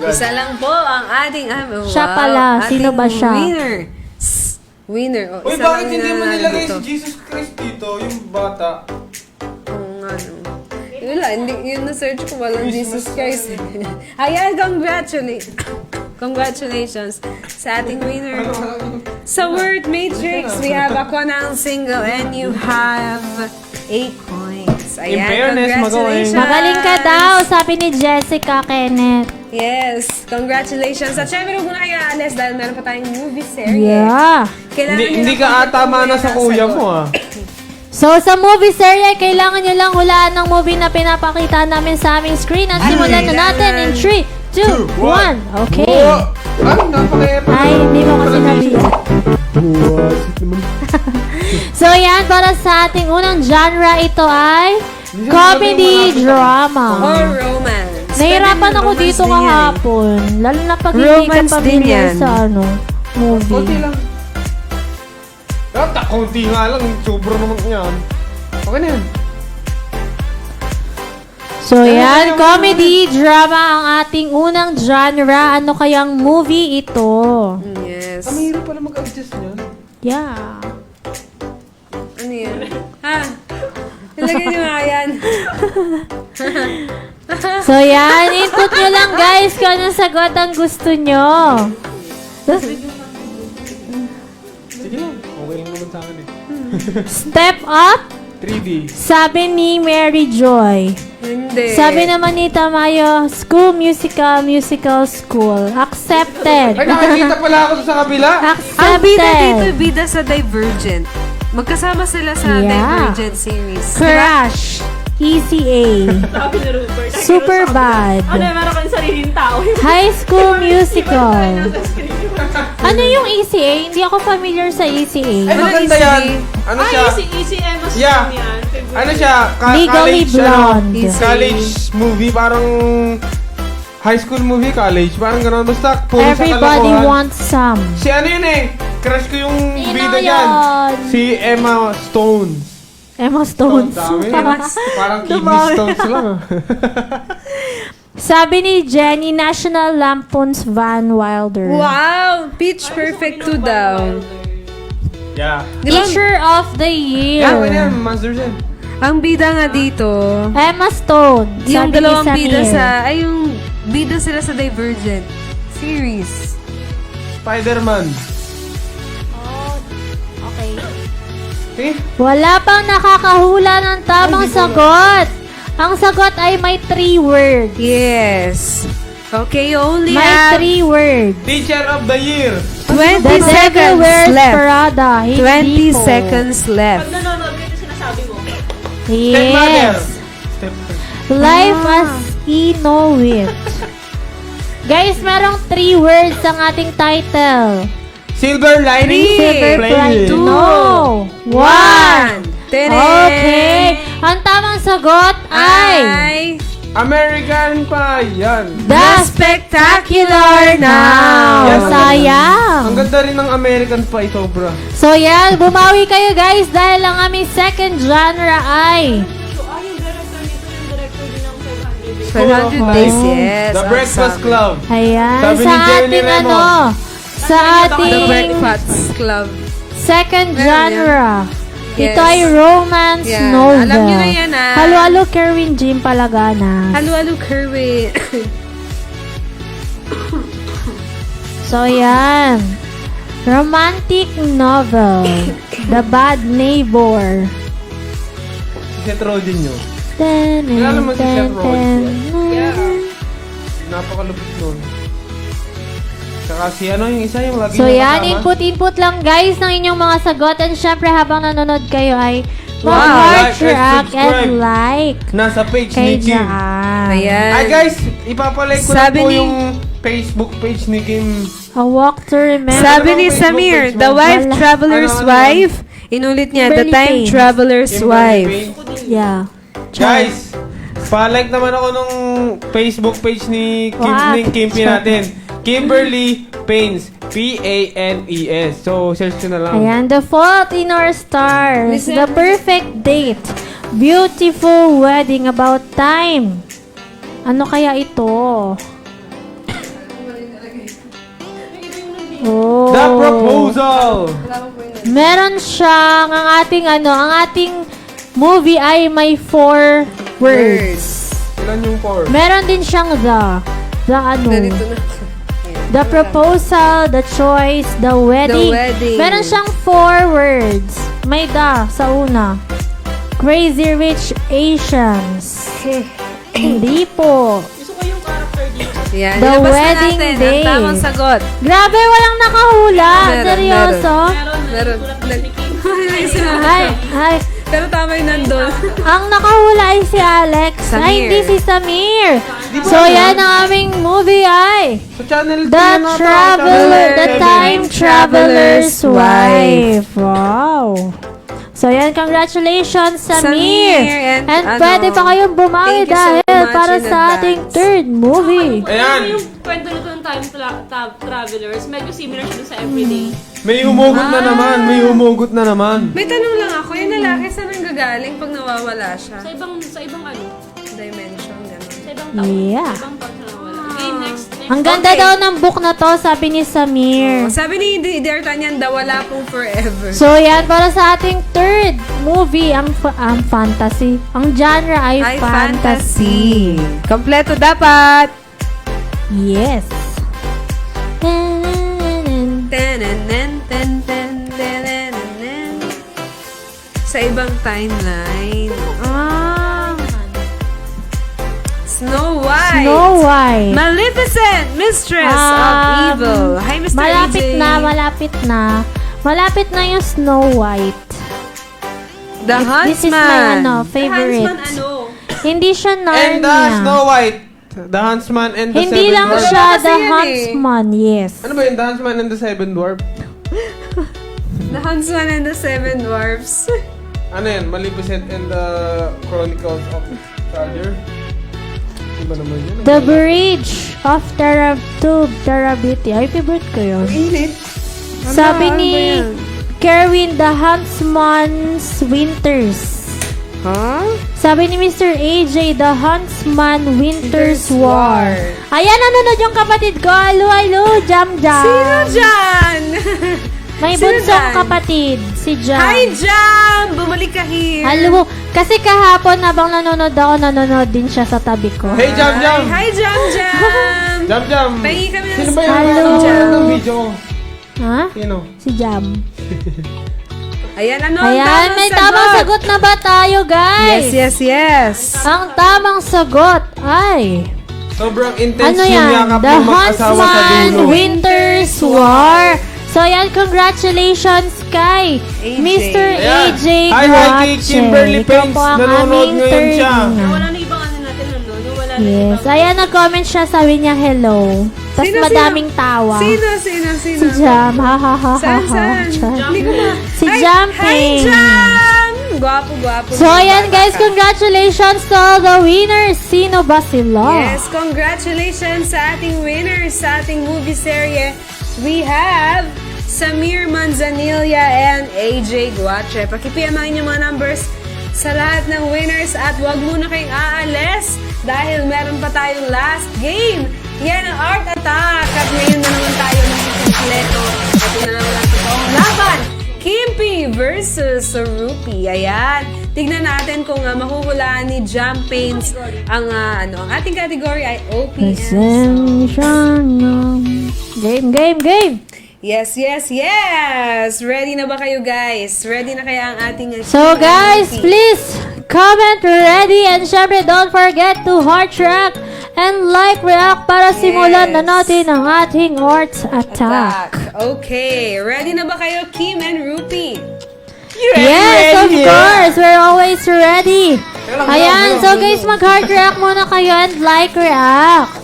Isa lang po ang ating, Siya pala. Sino ating ba siya? Winner. Winner. Oh, Uy, isa bakit lang hindi mo nanalo nilagay dito. si Jesus Christ dito, yung bata? Oo nga, no. Wala, hindi, yun na-search ko, walang Jesus Christ. Ayan, congratulations sa ating winner. Sa Word Matrix, we have ako ng single and you have 8 points. Ayan, In fairness, congratulations. Magaling ka daw, sabi ni Jessica, Kenneth. Yes, congratulations. At syempre, huwag muna kayo aalis dahil meron pa tayong movie series. Yeah. Kailangan Hindi nyo ka lang ata mana sa kuya sagot. mo ah. So, sa movie serye, kailangan nyo lang hulaan ng movie na pinapakita namin sa aming screen. At simulan na natin in 3, 2, 1. Okay. Ay, napaka-epic. Ay, hindi mo kasi nabiyan. So, yan, para sa ating unang genre, ito ay comedy drama. Or romance. Nahirapan ako Romance dito din yan eh. kahapon. Lalo na pag hindi ka Romance din pamilyar yan. sa Konti movie. lang. Konti nga lang, sobra naman yan. Okay na yan. So, yan, comedy drama ang ating unang genre. Ano kayang movie ito? Yes. Ang hirap pala mag-adjust niyan. Yeah. Ano yan? Ha? Ilagay nyo nga yan. So, yan, input nyo lang guys kung anong sagot ang gusto nyo. Sige lang, okay lang naman sa akin eh. Step up, 3D. sabi ni Mary Joy. Hindi. Sabi naman ni Tamayo, school musical school. Accepted. Ay, nakikita pala ako sa kabila. Ang bida dito, Accepted. bida sa Divergent. Magkasama sila sa Yeah. Divergent series. Crash. ECA. Sabi ni Rupert. Super bad. Ano, meron kang sariling tao. High School Musical. Ano yung ECA? Hindi ako familiar sa Ay, ECA. maganda yan. Ano Ay, siya? easy Emma Stone Yeah. yan. Favorite. Ano siya? Legally college, Blonde. Ano, college movie, parang high school movie, college. Parang gano'n. Basta puro sa Everybody kalokohan. wants some. Si ano yun eh? Crush ko yung Sino bida dyan. yun? Si Emma Stone. Emma Stones. Dami. Parang kidney Dami. stones lang. ah. Sabi ni Jenny, National Lampoon's Van Wilder. Wow! Pitch Perfect 2 daw. Yeah. Di ba, Teacher of the Year. Ah, pwede yan. Master Zen. ang bida nga dito, Emma Stone. yung Sabi ni dalawang bida Samir. yung bida sila sa Divergent series. Spider-Man. Oh, okay. Eh? Wala pang nakakahula ng tamang sagot. Ang sagot ay may 3 words. Yes. Okay, you only May have 3 words. Teacher of the Year. 20 The devil seconds wears left. Prada. 20 po. seconds Pag left. nanonood, ito sinasabi mo. Stepmother. Yes. Life as we know it. Guys, merong 3 words ang ating title. Silver Lining. Three. Play. Two. No. 1. Okay. Ang tamang sagot ay American Pie. Yan. The Spectacular Now. Yes. Sayang. Ang ganda rin ng American Pie. Sobra. So yan, bumawi kayo guys dahil ang aming second genre ay So, yung director nito, yung director din ng 500 500 Days. days, yes. The Breakfast awesome. Club. ayan, Sabi ni sa Jenny ating Remo. sa The ating Breakfast Club. second Meron genre. Yes. Ito ay romance Yan. novel. Alam niyo na yan, ah. Halo-halo Kerwin Jim Palaganas. Halo-halo Kerwin. So yan. Romantic novel. The Bad Neighbor. Si Seth Rogen yun. Ten, Kilala mo si ten, Seth Rogen? ten. Napakalupit nun. Tsaka si ano yung isa yung lagi So niya yan, kasama. input lang guys ng inyong mga sagot. And syempre habang nanonood kayo ay Wow, mag-heart like and react and subscribe. like Nasa page kay ni Kim. Jan. Ayan. Ay guys, ipapalike ko na Sabi po ni- yung Facebook page ni Kim. A walk to remember. Sabi ni Facebook Samir, page mo? the wife Wala. traveler's Ano? wife. Inulit niya, the Kimberly time Payne. traveler's Kimberly wife. Payne. Yeah. Guys, pa-like naman ako nung Facebook page ni Kim, What? ni Kimpi natin. Kimberly Paines. P-A-N-E-S. So, search ko na lang. Ayan, The Fault in Our Stars. Listen. The Perfect Date. Beautiful Wedding. About Time. Ano kaya ito? Oh. The Proposal. Meron siyang ang ating movie ay may 4 words. Ilan yung 4? Meron din siyang Ganito na. The Proposal, The Choice, The Wedding. The Wedding. Meron siyang 4 words. May the sa una. Crazy Rich Asians. Hindi po. Gusto ko yung character dito. Yan, The ilabas na Wedding natin Day. ang tamang sagot. Grabe, walang nakahula. Meron, Seryoso? Meron. Ay. Pero tama yung nandun. Ang nakahula ay si Alex. Samir. Ay, hindi si Samir. So, yan ang aming movie ay Sa channel The 2 na to, Traveler, The Channel Time 7. Traveler's Wife. Wow. So, yan. Congratulations, Samir. Samir, and pwede pa kayong bumawi thank you so dahil much para in sa ating advance. third movie. Ayan. Yung kwento nito ng time travelers, medyo similar siya dun sa everyday. May humugot na naman. May humugot na naman. May tanong lang ako, yung lalaki saan ang gagaling pag nawawala siya? Sa ibang ano, Dimension, gano'n. sa ibang taon. Yeah. Sa ibang taon siya nawala. Okay, next. Ang ganda Okay. daw ng book na to, sabi ni Samir. Sabi ni D'Artagnan, wala pong forever. So, yan, para sa ating third movie, ang fantasy. Ang genre ay fantasy. Kompleto dapat. Yes. Sa ibang timeline. Snow White. Snow White. Maleficent, Mistress of Evil. Hi, Mr. Malapit AJ. na. Malapit na yung Snow White. The This is my Huntsman. favorite. Huntsman ano? Hindi siya And the Narnia. Snow White. The Huntsman and the Hindi Seven lang Dwarfs. siya Kasi the yun eh. Huntsman, yes. Ano ba yun? The Huntsman and the Seven Dwarfs? The Huntsman and the Seven Dwarfs. Ano yan? Maleficent and the Chronicles of Shadowr? Iba naman yun. The Bridge of Terabithia. Ay, favorite ko yun. Init. Sabi Ano ni ba yan? Kerwin, The Huntsman's Winters. Huh? Sabi ni Mr. AJ, The Huntsman Winter's Winter's War. War. Ayan, nanonood yung kapatid ko. Hello, Jam Jam. Sino dyan? May Sino bunsong dyan? kapatid, si Jam. Hi, Jam! Bumalik ka here. Hello. Kasi kahapon, habang nanonood ako, nanonood din siya sa tabi ko. Hey, Jam Jam! Hi, Jam Jam! Jam Jam! Pahingi kami ng Sino ba yung Hello. nanonood ng video ko? Ha? Sino? Si Jam. Ayan, ano ang Ayan, tamang may tamang sagot na ba tayo, guys? Yes. Ang tamang sagot ay... Sobrang intense Ano yung yan? yakap The ng mag-asawa sa Huntsman dulo. Winter's War. So, yan, congratulations kay AJ. Mr. Ayan. AJ Hi, Guache. kay Kimberly Ikaw Paines. po ang Nanonood aming ngayon third siya. winner. Wala na ibang ano natin nandun. Yung wala na Yes. ibang... Ayan, nag-comment siya, sabi niya hello. Tapos Sino, madaming tawa. Sino? Si Jam. Ha, ha, ha, ha, Saan, ha. saan? Jam. Hindi ko ma... Si Jam Hi, Ping. Jam! Gwapo. So, ayan guys, congratulations to all the winners. Sino ba sila? Yes, congratulations sa ating winners sa ating movie serye. We have Samir Manzanilla and AJ Guache. Pakipm ang inyong mga numbers sa lahat ng winners at huwag muna kayong aalis dahil meron pa tayong last game. Yan ang Art Attack at ngayon na naman tayo magkukumpleto. Ito na naman ang totoong laban. Kimpi versus Rupi. Ayan. Tignan natin kung mahuhulaan ni Jam Pains ang ating category ay OPM. Game. Yes. Ready na ba kayo guys? Ready na kaya ang ating So guys, please comment ready and syempre don't forget to heart track and like react para simulan na natin ang ating Art Attack. Okay. Ready na ba kayo, Kim and Rupi? Yes, of course. We're always ready. Ayan, so guys, mag-heart react muna kayo and like react.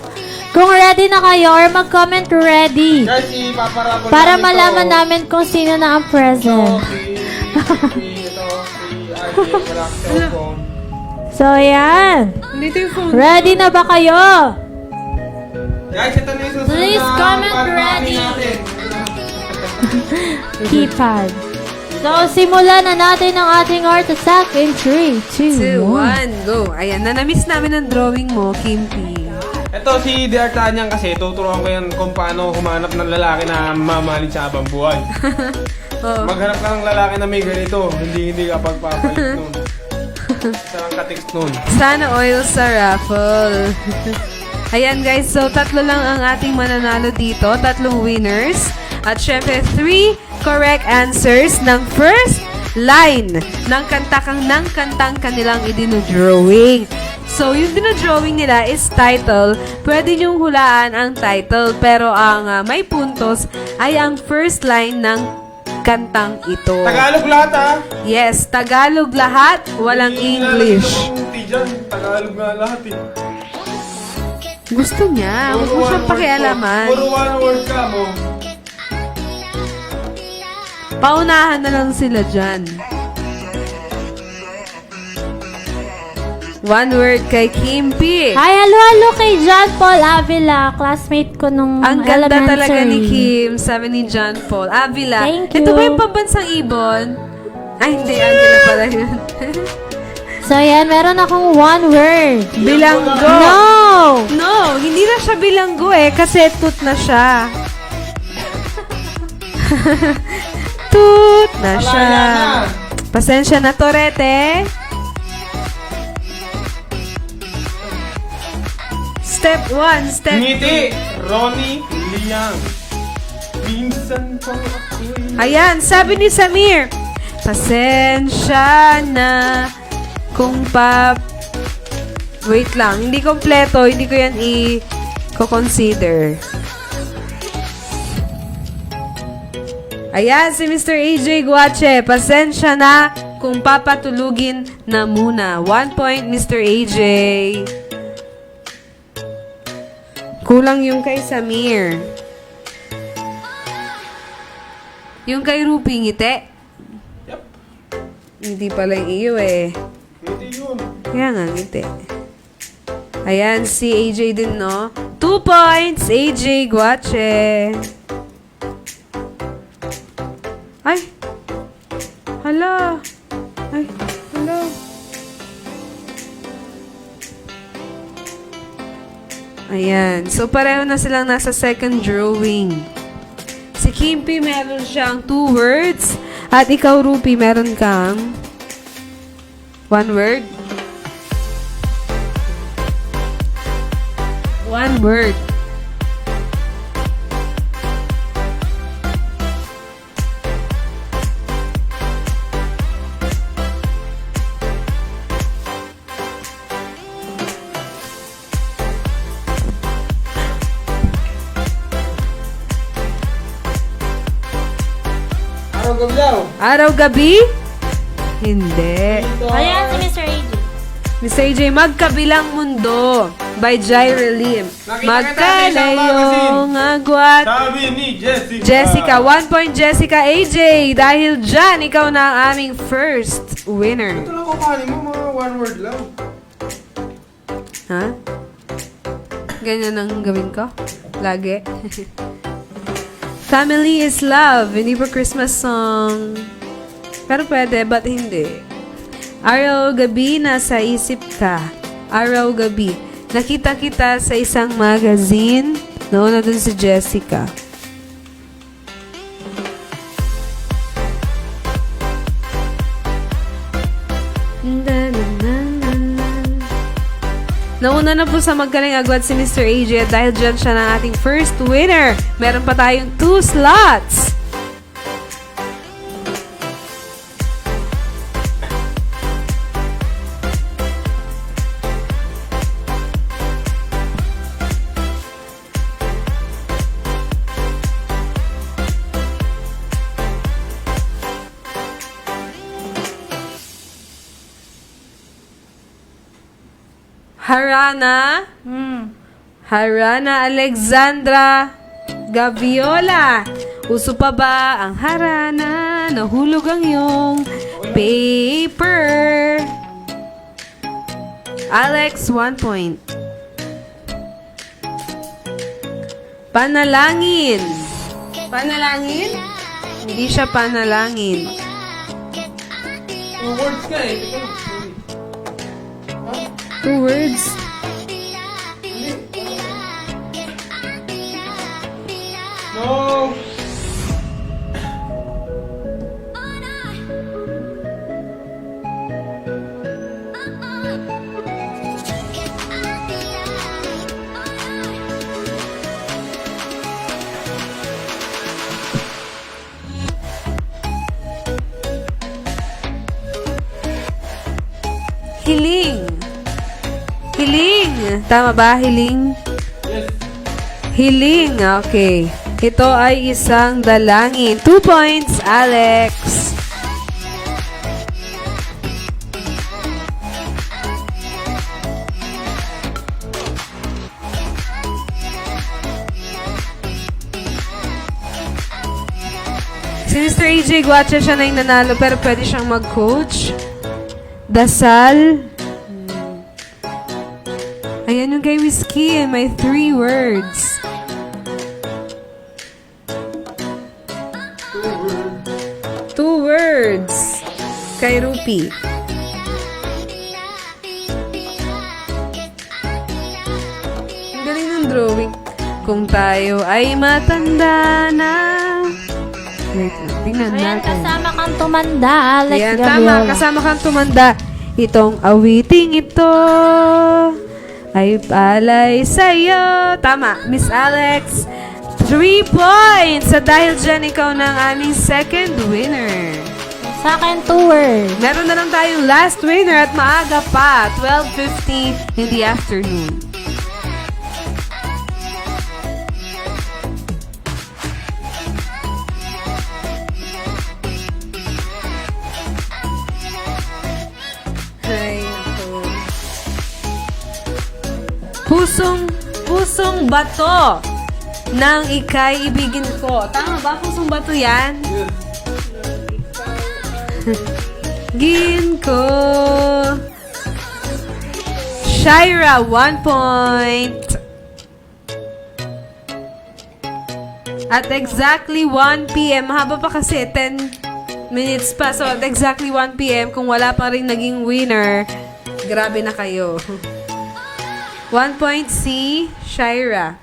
Kung ready na kayo or mag-comment ready. Guys, ipaparapol Para namin malaman to. namin kung sino na ang present. Si RJ, wala akong cellphone. So, ayan. Dito yung phone. Ready na ba kayo? Guys, ito na yung susunod Please comment ready. Keypad. So, simulan na natin ang ating art attack in 3, 2, 2, 1. 1, go. Ayan, na-miss namin ang drawing mo, Kimpi. Ito si D'Artagnan kasi, tuturuan ko yan kung paano humanap ng lalaki na mamahalin sa habang buhay. Oh. Maghanap ka ng lalaki na may ganito, hindi ka pagpapalit nun. Sarang ka-text nun. Sana oil sa raffle. Ayan guys, so 3 lang ang ating mananalo dito, 3 winners. At syempre, 3 correct answers ng first line ng kantang kanilang idinodrawing. So, yung dinodrawing nila is title. Pwede niyong hulaan ang title, pero ang may puntos ay ang first line ng kantang ito. Tagalog lahat ha? Yes, Tagalog lahat, walang English. Tagalog nga lahat eh. Gusto niya, huwag mo siyang pakialaman. Puro one word ka mo. Paunahan na lang sila dyan. 1 word kay Kimpi. Hi, halo kay John Paul Avila, classmate ko nung Ang ganda elementary. talaga ni Kim, sabi ni John Paul. Avila. Thank you. Ito ba yung pambansang ibon? Ay, hindi. Avila pala yun. So, yan, meron akong 1 word. Bilanggo. No! No, hindi na siya bilanggo eh, kasi tut na siya. Tut na siya. Pasensya na, Torete. Step 1, step Ngiti, Ronnie, Liang. Minsan pang ako'y... Ayan, sabi ni Samir, pasensya na kung wait lang, hindi kompleto, hindi ko yan i-consider. Ayan, si Mr. AJ Guache, pasensya na kung papatulugin na muna. 1 point, Mr. AJ. Kulang yung kay Samir. Yung kay Rupi, ngiti. Yep. Hindi pala yung iyo eh. Ngiti yun. Kaya nga, ngiti. Ayan, si AJ din, no? 2 points, AJ Guache. Ay! Hala! Ay, hala. Ayan. So, pareho na silang nasa second drawing. Si Kimpi, meron siyang 2 words. At ikaw, Rupi, meron kang 1 word. 1 word. Araw-gabi? Hindi. Ayan si Mr. AJ. Mr. AJ, Magkabilang Mundo by Jaira Lim. Magkalayong agwat. Sabi ni Jessica. Jessica, 1 point Jessica AJ. Dahil dyan, ikaw na ang aming first winner. Ito lang kukuhanin mo, mga 1 word lang. Ha? Ganyan ang gawin ko? Lagi? Family is love. Hindi pa Christmas song. Pero pwede, ba't hindi? Araw-gabi, nasa isip ka. Araw-gabi. Nakita kita sa isang magazine. Nauna dun si Jessica. Nauna na po sa Magaling Agwat si Mr. AJ at dahil dyan siya ng ating first winner. Meron pa tayong 2 slots. Harana. Harana Alexandra Gaviola. Uso pa ba ang harana? Nahulog ang iyong paper. Alex, 1 point. Panalangin. Panalangin? Hindi siya panalangin. 2 words ka eh. 2 words? No! Hiling. Hiling. Tama ba? Hiling? Yes. Hiling. Okay. Ito ay isang dalangin. 2 points, Alex. Si Mr. AJ Guacha siya na yung nanalo pero pwede siyang mag-coach. Dasal. Ayan yung kay Whiskey. May 3 words. 2 words. Kay Rupi. Ang galing ng drawing. Kung tayo ay matanda na. Wait, tingnan Ayan, natin. kasama kang tumanda, Alex Ayan, Gaviola. tama. Kasama kang tumanda. Itong awiting ito ay palay sa'yo. Tama, Miss Alex. 3 points. At dahil dyan, ikaw na ang aming second winner. Sa akin, 2 words. Meron na lang tayong last winner at maaga pa. 12:50 in the afternoon. Ay, naku. Pusong bato ng ikay ibigin ko. Tama ba? Pusong bato yan? Gin ko. Shaira, 1 point. At exactly 1 p.m. Mahaba pa kasi, 10 minutes pa. So, at exactly 1 p.m. Kung wala pa rin naging winner, grabe na kayo. 1 point si Shaira.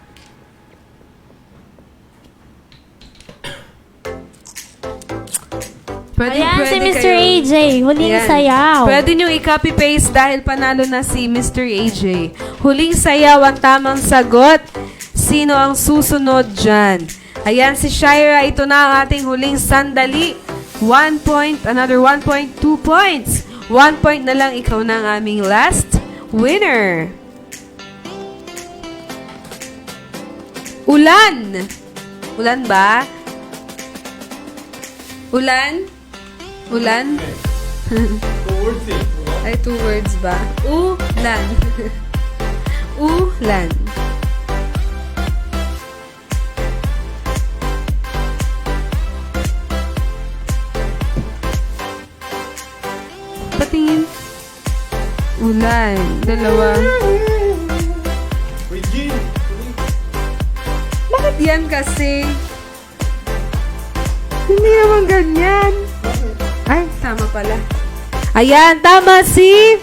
Ayan, si Mr. kayo. AJ, huling Ayan. sayaw. Pwede nyo i-copy-paste dahil panalo na si Mr. AJ. Huling sayaw ang tamang sagot. Sino ang susunod dyan? Ayan, si Shaira. Ito na ang ating huling sandali. 1 point, another 1 point, 2 points. 1 point na lang, ikaw na ang aming last winner. Ulan. Ulan ba? Ulan? Ulan? 2 words eh. Ay, 2 words ba? Ulan. Ulan. Patingin. Ulan. Dalawa. Regine. Bakit yan kasi? Hindi naman ganyan. Ay, tama pala. Ayan, tama si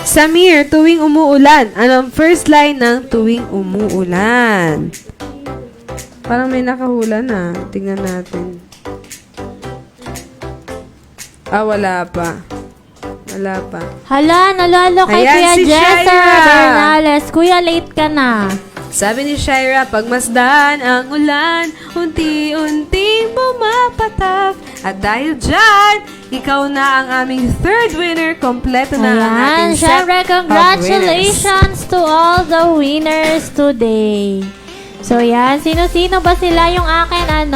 Samir, tuwing umuulan. Anong first line ng tuwing umuulan? Parang may nakahula na. Tingnan natin. Wala pa. Wala pa. Hala, nalalo kay Ayan, Kuya si Jessa Shaira. Bernales. Kuya, late ka na. Sabi ni Shaira, pagmasdan ang ulan, unti-unting bumapatak. At dahil dyan, ikaw na ang aming third winner. Kompleto na ang Ayan, ating set syempre, of congratulations to all the winners today. So, yan. Sino-sino ba sila yung akin,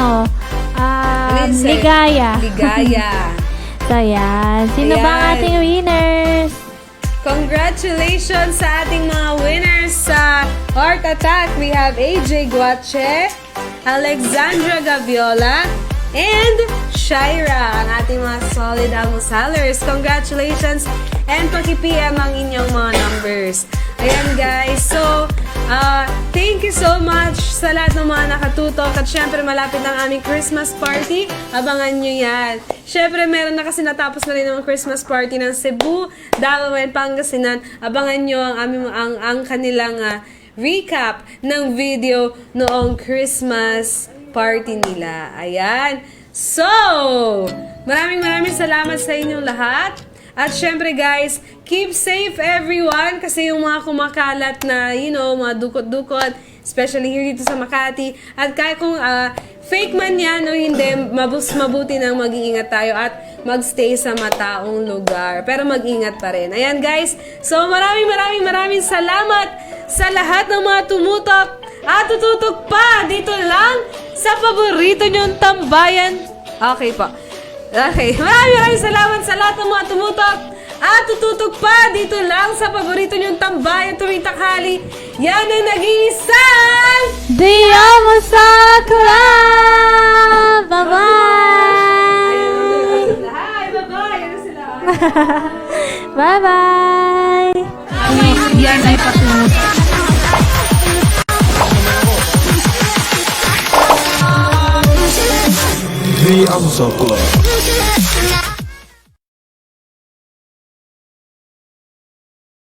Listen. ligaya? Ligaya. So, yan. Sino ba ang Ayan. ating winners? Congratulations sa ating mga winners sa Heart Attack. We have AJ Guache, Alexandra Gaviola, and Shaira, ang ating mga solid almosalers. Congratulations and paki-PM ang inyong mga numbers. Ayan guys, so Thank you so much sa lahat ng mga nakatutok. At syempre, malapit ang aming Christmas party. Abangan nyo yan. Syempre, meron na kasi natapos na rin ang Christmas party ng Cebu, Davao, and Pangasinan. Abangan nyo ang kanilang recap ng video noong Christmas party nila. Ayan. So, maraming salamat sa inyong lahat. At syempre guys, keep safe everyone kasi yung mga kumakalat na, mga dukot-dukot, especially here dito sa Makati. At kahit kung fake man yan o hindi, mabuti nang mag-iingat tayo at magstay sa mataong lugar. Pero mag-ingat pa rin. Ayan guys, so maraming salamat sa lahat ng mga tumutok at tututok pa dito lang sa paborito nyong tambayan. Okay po. Okay, maraming salamat sa lahat ng mga tumutok at tututok pa dito lang sa paborito nyong tambayan tuwing tanghali. Yan ang nag-iisang Diamo sa Club! Bye-bye! Hi, bye-bye! Ano sila? Bye-bye! Yan ay patungo. The Amsa Club.